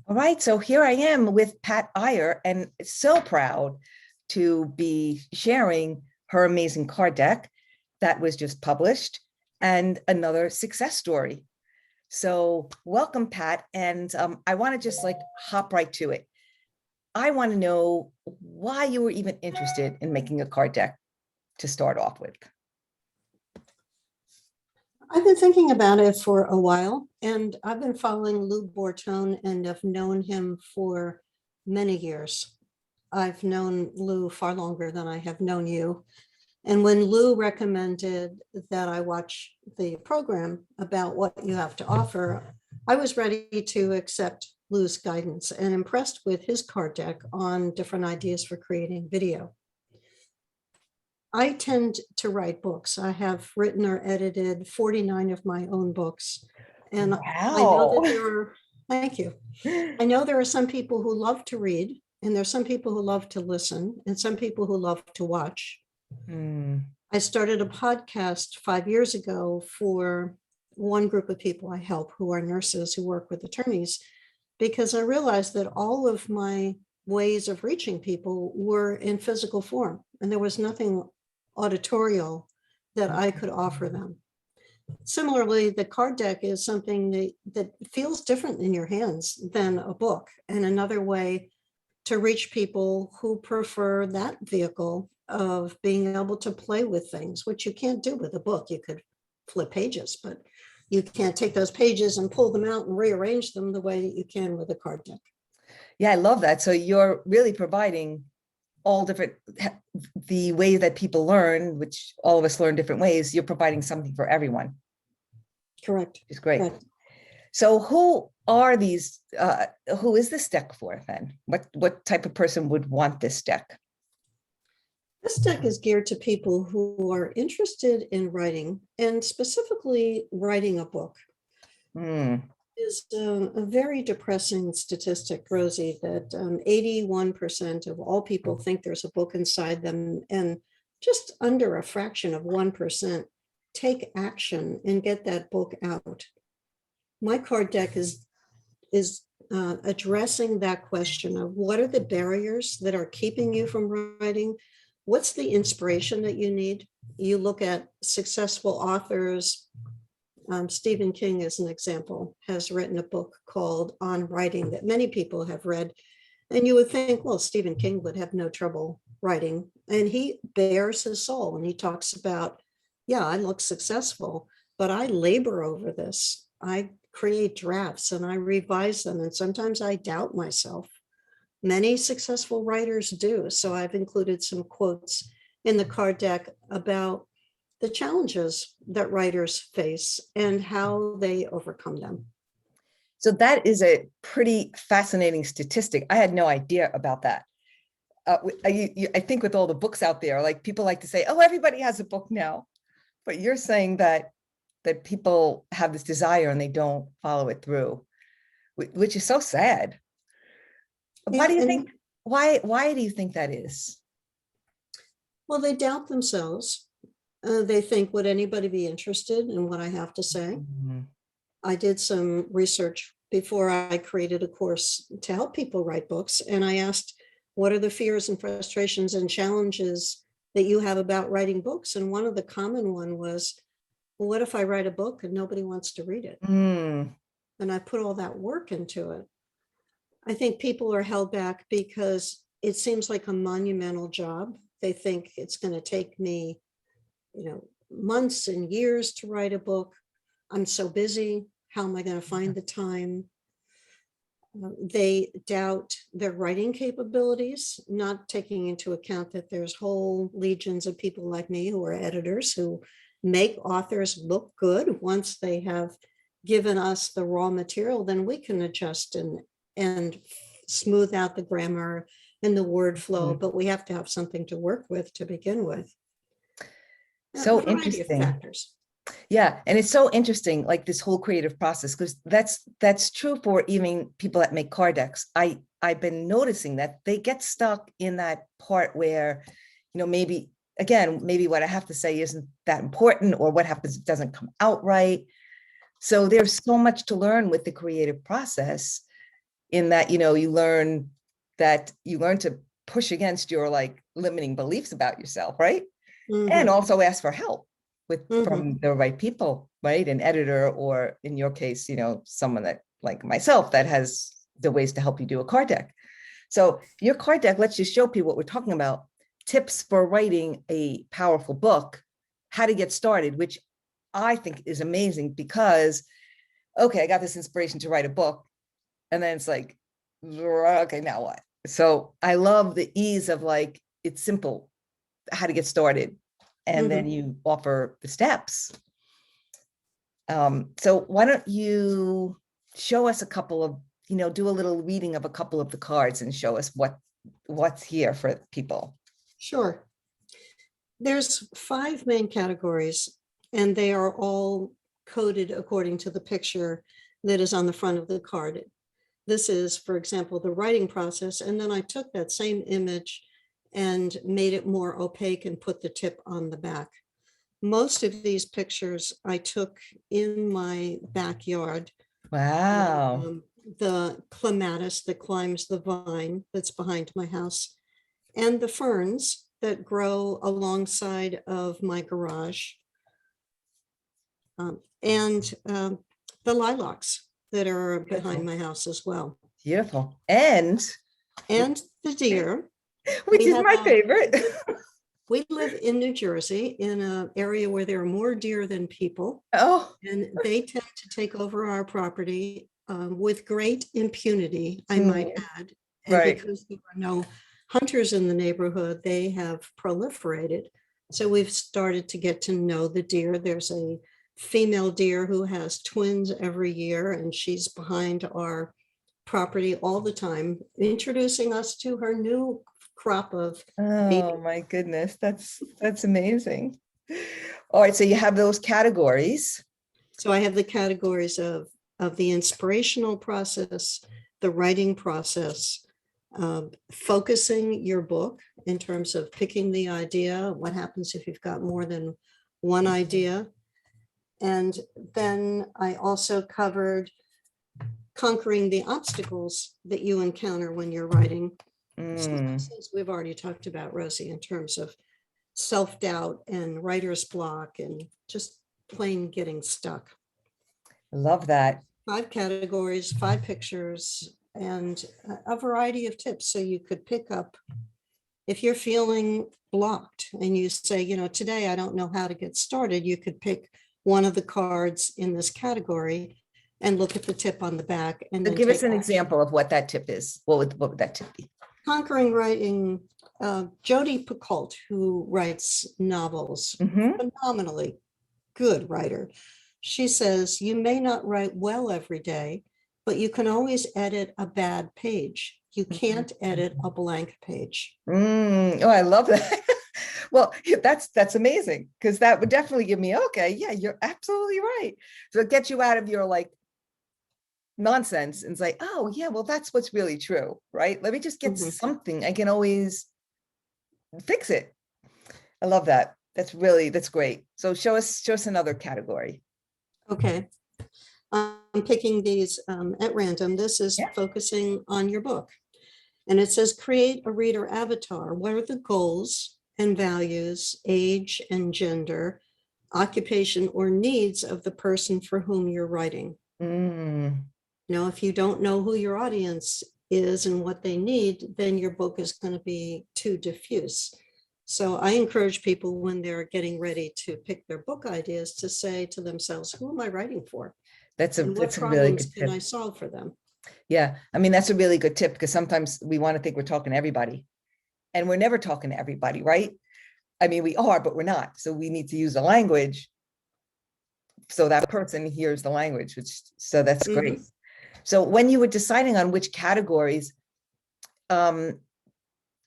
All right, so here I am with Pat Iyer, and so proud to be sharing her amazing card deck that was just published and another success story. So welcome, Pat. And I want to just like hop right to it. I want to know why you were even interested in making a card deck to start off with. I've been thinking about it for a while, and I've been following Lou Bortone and have known him for many years. I've known Lou far longer than I have known you. And when Lou recommended that I watch the program about what you have to offer, I was ready to accept Lou's guidance and impressed with his card deck on different ideas for creating video. I tend to write books. I have written or edited 49 of my own books. And I know that there are, thank you. I know there are some people who love to read, and there's some people who love to listen, and some people who love to watch. I started a podcast 5 years ago for one group of people I help who are nurses who work with attorneys, because I realized that all of my ways of reaching people were in physical form, and there was nothing auditorial that I could offer them. Similarly, the card deck is something that feels different in your hands than a book, and another way to reach people who prefer that vehicle of being able to play with things, which you can't do with a book. You could flip pages, but you can't take those pages and pull them out and rearrange them the way that you can with a card deck. Yeah, I love that. So you're really providing all different, the way that people learn, which all of us learn different ways, you're providing something for everyone. Correct. It's great. Correct. So who are these, who is this deck for then? What type of person would want this deck? This deck is geared to people who are interested in writing, and specifically writing a book. Is a very depressing statistic, Rosie, that 81% of all people think there's a book inside them, and just under a fraction of 1% take action and get that book out. My card deck is addressing that question of what are the barriers that are keeping you from writing? What's the inspiration that you need? You look at successful authors. Stephen King, as an example, has written a book called On Writing that many people have read. And you would think, well, Stephen King would have no trouble writing. And he bears his soul. And he talks about, yeah, I look successful, but I labor over this. I create drafts and I revise them. And sometimes I doubt myself. Many successful writers do. So I've included some quotes in the card deck about the challenges that writers face and how they overcome them. So that is a pretty fascinating statistic. I had no idea about that. I think with all the books out there, like people like to say, oh, everybody has a book now, but you're saying that people have this desire and they don't follow it through, which is so sad. Yeah, why do you think, why do you think that is? Well, they doubt themselves. They think, would anybody be interested in what I have to say? I did some research before I created a course to help people write books. And I asked, what are the fears and frustrations and challenges that you have about writing books? And one of the common one was, well, what if I write a book and nobody wants to read it? And I put all that work into it. I think people are held back because it seems like a monumental job. They think it's going to take me months and years to write a book. I'm so busy. How am I going to find the time? They doubt their writing capabilities, not taking into account that there's whole legions of people like me who are editors who make authors look good. Once they have given us the raw material, then we can adjust and smooth out the grammar and the word flow, but we have to have something to work with to begin with. So interesting. Yeah. And it's so interesting, like this whole creative process, because that's true for even people that make card decks. I've been noticing that they get stuck in that part where, maybe what I have to say isn't that important, or what happens, it doesn't come out right. So there's so much to learn with the creative process. in that, you learn to push against your like limiting beliefs about yourself, right? And Mhm, also ask for help mhm. from the right people, right? An editor, or in your case, someone that like myself that has the ways to help you do a card deck. So your card deck lets you show people what we're talking about, tips for writing a powerful book, how to get started, which I think is amazing because, okay, I got this inspiration to write a book. And then it's like, okay, now what? So I love the ease of like, it's simple, how to get started. And then Mhm. you offer the steps. So why don't you show us a couple of, do a little reading of a couple of the cards and show us what's here for people. Sure. There's 5 main categories, and they are all coded according to the picture that is on the front of the card. This is, for example, the writing process, and then I took that same image and made it more opaque and put the tip on the back. Most of these pictures I took in my backyard. Wow. um, The clematis that climbs the vine that's behind my house, and the ferns that grow alongside of my garage, and the lilacs that are behind Beautiful. my house as well. Beautiful. And And the deer. which We is have my a favorite. we live in New Jersey in an area where there are more deer than people, Oh, and they tend to take over our property with great impunity, I might mm, add. And right. because there are no hunters in the neighborhood, they have proliferated. So we've started to get to know the deer. There's a female deer who has twins every year, and she's behind our property all the time, introducing us to her new crop of Oh baby. my goodness. That's amazing. All right. So you have those categories. So I have the categories of the inspirational process, the writing process, focusing your book in terms of picking the idea, what happens if you've got more than one idea. And then I also covered conquering the obstacles that you encounter when you're writing. Some of those Mm, things we've already talked about, Rosie, in terms of self-doubt and writer's block and just plain getting stuck. love that. 5 categories, 5 pictures, and a variety of tips. So you could pick up, if you're feeling blocked and you say, today I don't know how to get started, you could pick one of the cards in this category and look at the tip on the back and So then give us take an action. example of what that tip is. What would that tip be? Conquering writing, Jodi Picoult, who writes novels, Hmm. phenomenally good writer. She says, you may not write well every day, but you can always edit a bad page. You can't edit a blank page. Oh, I love that. Well, yeah, that's amazing because that would definitely give me, okay, yeah, you're absolutely right. So it gets you out of your like nonsense and say, oh yeah, well, that's what's really true, right? Let me just get Mhm. something. I can always fix it. I love that. That's great. So show us another category. Okay. I'm picking these at random. This is Yeah. focusing on your book. And it says create a reader avatar. What are the goals and values, age and gender, occupation or needs of the person for whom you're writing? Mm, If you don't know who your audience is and what they need, then your book is going to be too diffuse. So I encourage people when they're getting ready to pick their book ideas to say to themselves, who am I writing for? that's a And what that's a really problems good can I tip. solve for them? Yeah, I mean that's a really good tip because sometimes we want to think we're talking to everybody, and we're never talking to everybody, right? I mean, we are, but we're not. So we need to use the language so that person hears the language, which so that's great. Mhm. So when you were deciding on which categories, um,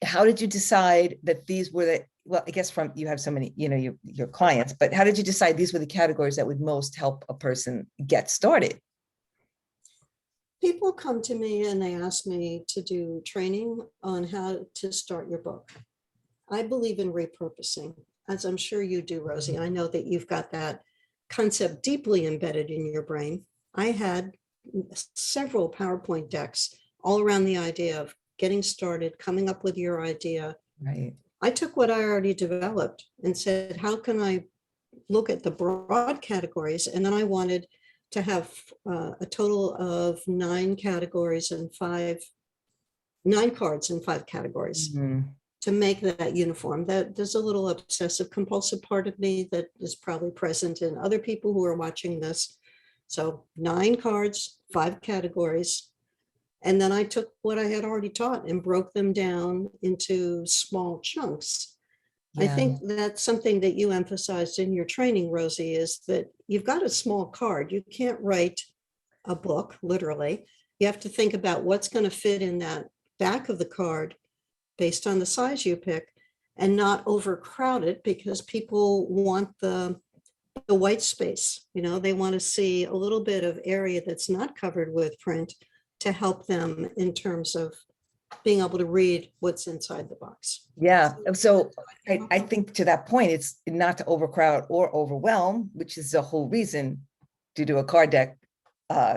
how did you decide that these were the, well, I guess from you have so many, your clients, but how did you decide these were the categories that would most help a person get started? People come to me and they ask me to do training on how to start your book. I believe in repurposing, as I'm sure you do, Rosie. I know that you've got that concept deeply embedded in your brain. I had several PowerPoint decks all around the idea of getting started, coming up with your idea. Right. I took what I already developed and said, how can I look at the broad categories? And then I wanted to have a total of 9 categories and 9 cards in 5 categories Mhm. to make that uniform. That there's a little obsessive compulsive part of me that is probably present in other people who are watching this. So 9 cards, 5 categories. And then I took what I had already taught and broke them down into small chunks. I Yeah. think that's something that you emphasized in your training, Rosie, is that you've got a small card. You can't write a book, literally. You have to think about what's going to fit in that back of the card based on the size you pick, and not overcrowd it, because people want the white space. They want to see a little bit of area that's not covered with print to help them in terms of being able to read what's inside the box. Yeah. So I think to that point, it's not to overcrowd or overwhelm, which is the whole reason to do a card deck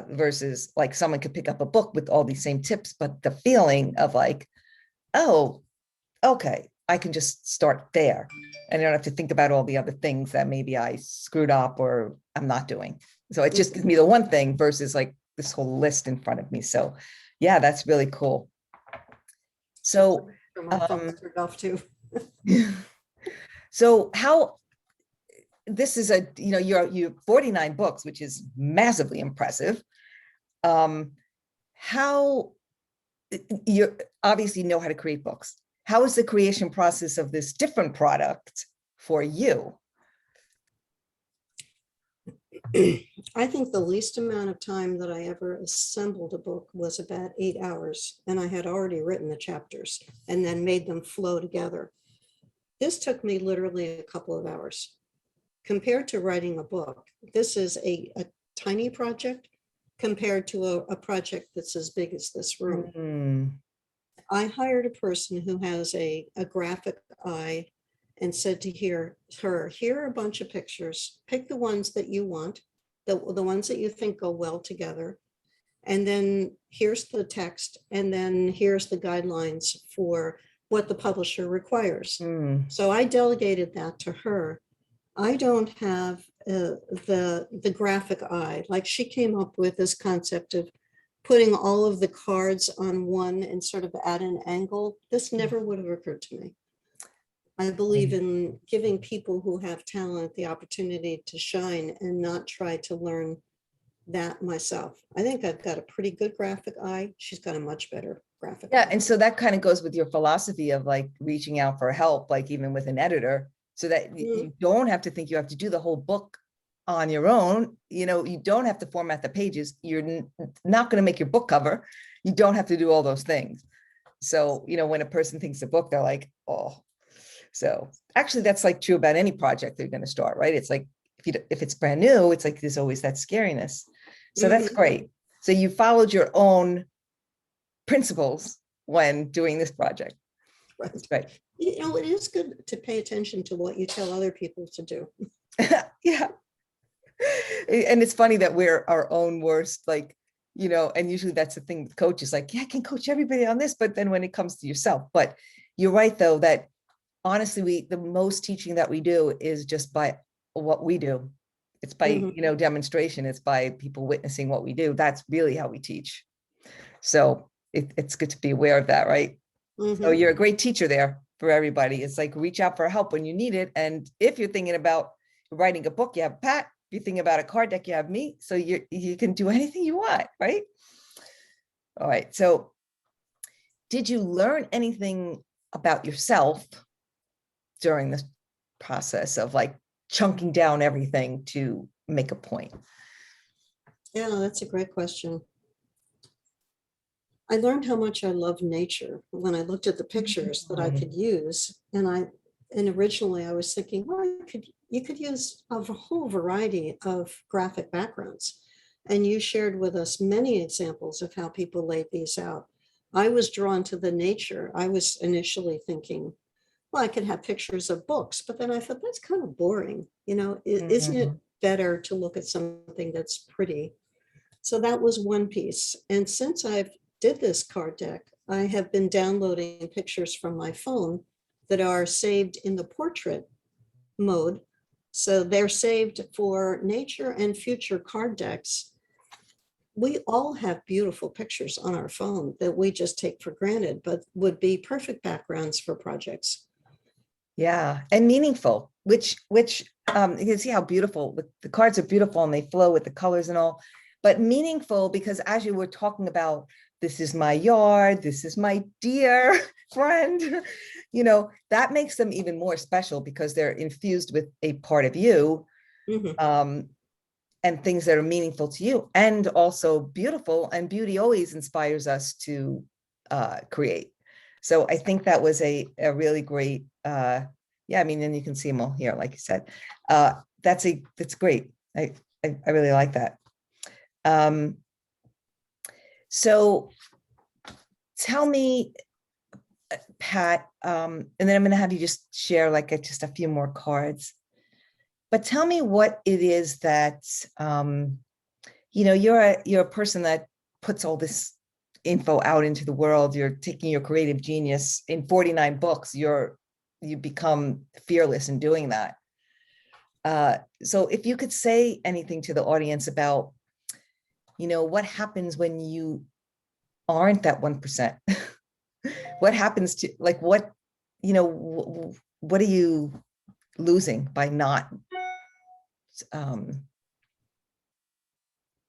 versus like someone could pick up a book with all these same tips, but the feeling of like, oh, okay, I can just start there. And I don't have to think about all the other things that maybe I screwed up or I'm not doing. So it just gives me the one thing versus like this whole list in front of me. So yeah, that's really cool. So, For my thoughts are off too. so how, this is a, you're 49 books, which is massively impressive. How you obviously know how to create books. How is the creation process of this different product for you? I think the least amount of time that I ever assembled a book was about 8 hours, and I had already written the chapters and then made them flow together. This took me literally a couple of hours. Compared to writing a book, this is a tiny project compared to a project that's as big as this room. Mm-hmm. I hired a person who has a graphic eye and said to here are a bunch of pictures. Pick the ones that you want, the ones that you think go well together. And then here's the text. And then here's the guidelines for what the publisher requires. So I delegated that to her. I don't have the graphic eye. Like, she came up with this concept of putting all of the cards on one and sort of at an angle. This never would have occurred to me. I believe in giving people who have talent the opportunity to shine and not try to learn that myself. I think I've got a pretty good graphic eye. She's got a much better graphic Yeah. eye. And so that kind of goes with your philosophy of like reaching out for help, like even with an editor, so that you don't have to think you have to do the whole book on your own. You don't have to format the pages. You're not going to make your book cover. You don't have to do all those things. So, when a person thinks a book, they're like, oh. So actually that's like true about any project they're going to start, right? It's like, if it's brand new, it's like, there's always that scariness. So that's great. So you followed your own principles when doing this project. Right. That's great. It is good to pay attention to what you tell other people to do. Yeah. And it's funny that we're our own worst, like, and usually that's the thing with coaches, like, yeah, I can coach everybody on this, but then when it comes to yourself, but you're right though, that honestly, the most teaching that we do is just by what we do. It's by, demonstration. It's by people witnessing what we do. That's really how we teach. So it's good to be aware of that, right? So you're a great teacher there for everybody. It's like, reach out for help when you need it. And if you're thinking about writing a book, you have Pat. If you're thinking about a card deck, you have me. So you can do anything you want, right? All right. So did you learn anything about yourself during this process of like chunking down everything to make a point? Yeah, that's a great question. I learned how much I love nature when I looked at the pictures that I could use. And originally I was thinking, well, you could use a whole variety of graphic backgrounds. And you shared with us many examples of how people laid these out. I was drawn to the nature. I was initially thinking, well, I could have pictures of books, but then I thought that's kind of boring. Isn't it better to look at something that's pretty? So that was one piece. And since I've did this card deck, I have been downloading pictures from my phone that are saved in the portrait mode. So they're saved for nature and future card decks. We all have beautiful pictures on our phone that we just take for granted, but would be perfect backgrounds for projects. Yeah, and meaningful, which you can see how beautiful the cards are beautiful and they flow with the colors and all, but meaningful because as you were talking about, this is my yard, this is my dear friend, that makes them even more special because they're infused with a part of you, Mhm. and things that are meaningful to you and also beautiful, and beauty always inspires us to create. So I think that was a really great, yeah, I mean, and you can see them all here, like you said. That's great. I really like that. So tell me, Pat, and then I'm going to have you just share like just a few more cards. But tell me what it is that, you're a person that puts all this info out into the world. You're taking your creative genius in 49 books. You become fearless in doing that. So if you could say anything to the audience about, what happens when you aren't that 1%? What happens to what are you losing by not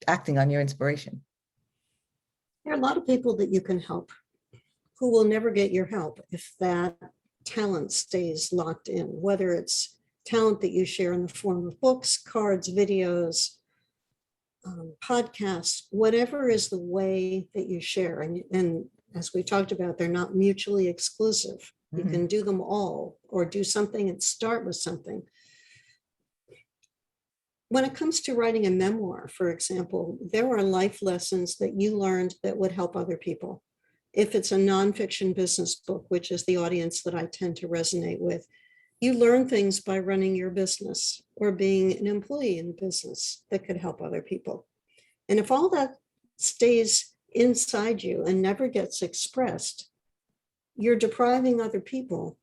acting on your inspiration? There are a lot of people that you can help who will never get your help if that talent stays locked in, whether it's talent that you share in the form of books, cards, videos, podcasts, whatever is the way that you share. And as we talked about, they're not mutually exclusive. You can do them all or do something and start with something. When it comes to writing a memoir, for example, there are life lessons that you learned that would help other people. If it's a nonfiction business book, which is the audience that I tend to resonate with, you learn things by running your business or being an employee in the business that could help other people. And if all that stays inside you and never gets expressed, you're depriving other people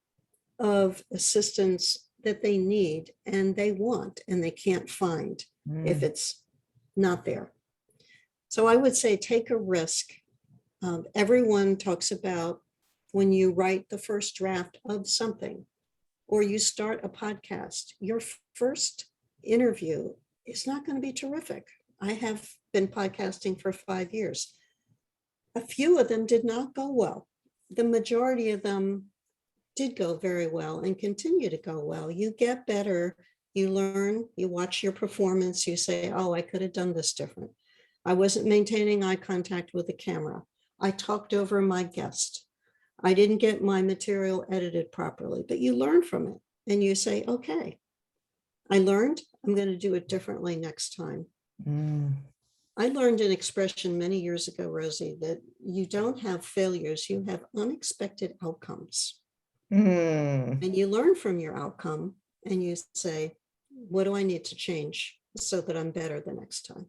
of assistance that they need and they want and they can't find if it's not there. So I would say take a risk. Everyone talks about when you write the first draft of something or you start a podcast, your first interview is not going to be terrific. I have been podcasting for 5 years. A few of them did not go well. The majority of them did go very well and continue to go well. You get better, you learn, you watch your performance, you say, oh, I could have done this different. I wasn't maintaining eye contact with the camera. I talked over my guest. I didn't get my material edited properly, but you learn from it and you say, okay, I learned, I'm going to do it differently next time. I learned an expression many years ago, Rosie, that you don't have failures, you have unexpected outcomes. And you learn from your outcome and you say, what do I need to change so that I'm better the next time?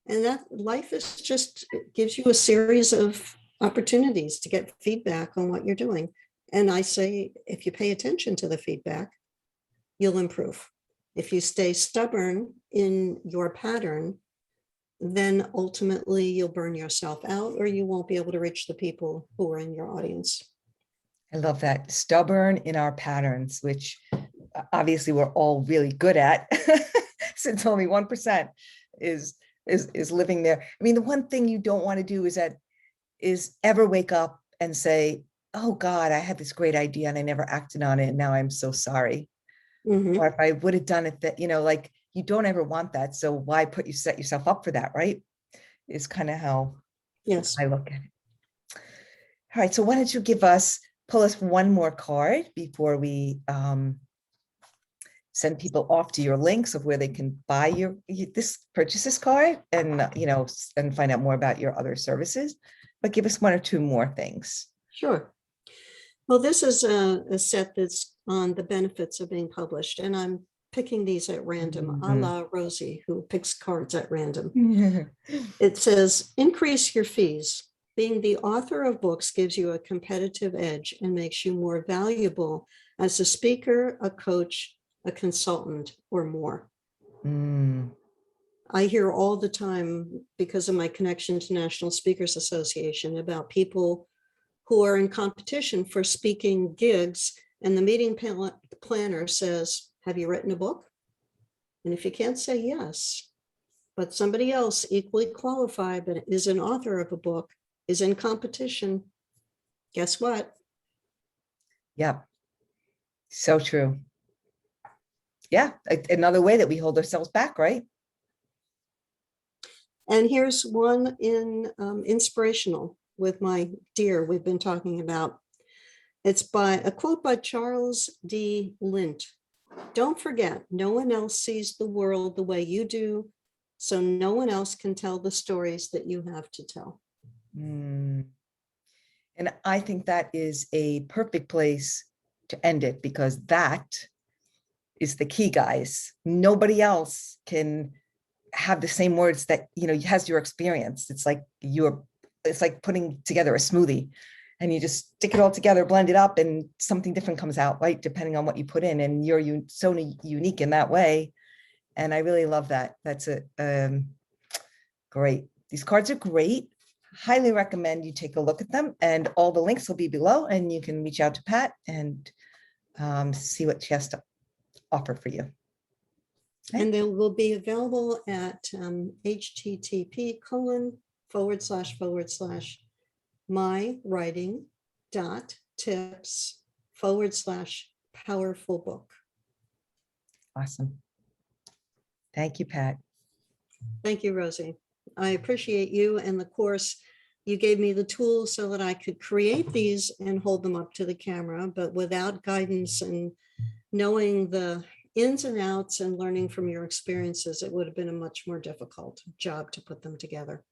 And that life is just, it gives you a series of opportunities to get feedback on what you're doing. And I say, if you pay attention to the feedback, you'll improve. If you stay stubborn in your pattern, then ultimately you'll burn yourself out or you won't be able to reach the people who are in your audience. I love that. Stubborn in our patterns, which obviously we're all really good at, since only 1% is living there. I mean, the one thing you don't want to do is ever wake up and say, oh God, I had this great idea and I never acted on it. And now I'm so sorry. Or if I would have done it that, like you don't ever want that. So why set yourself up for that, right? Is kind of how I look at it. All right. So why don't you pull us one more card before we send people off to your links of where they can buy purchase this card and, and find out more about your other services, but give us one or two more things. Sure. Well, this is a set that's on the benefits of being published, and I'm picking these at random, a la Rosie, who picks cards at random. It says, increase your fees. Being the author of books gives you a competitive edge and makes you more valuable as a speaker, a coach, a consultant, or more. Mm, I hear all the time, because of my connection to National Speakers Association, about people who are in competition for speaking gigs, and the meeting planner says, have you written a book? And if you can't say yes, but somebody else equally qualified but is an author of a book is in competition, guess what? yeah, so true. Yeah, another way that we hold ourselves back, right? And here's one in inspirational with my dear we've been talking about. It's by a quote by Charles D. Lint. Don't forget, no one else sees the world the way you do, so no one else can tell the stories that you have to tell. Mm. And I think that is a perfect place to end it, because that is the key, guys. Nobody else can have the same words that, has your experience. It's like putting together a smoothie, and you just stick it all together, blend it up, and something different comes out, right? Depending on what you put in, and you're so unique in that way. And I really love that. That's great. These cards are great. Highly recommend you take a look at them, and all the links will be below, and you can reach out to Pat and see what she has to offer for you. Okay. And they will be available at http://mywriting.tips/powerful book. Awesome. Thank you, Pat. Thank you, Rosie. I appreciate you and the course. You gave me the tools so that I could create these and hold them up to the camera, but without guidance and knowing the ins and outs and learning from your experiences, it would have been a much more difficult job to put them together.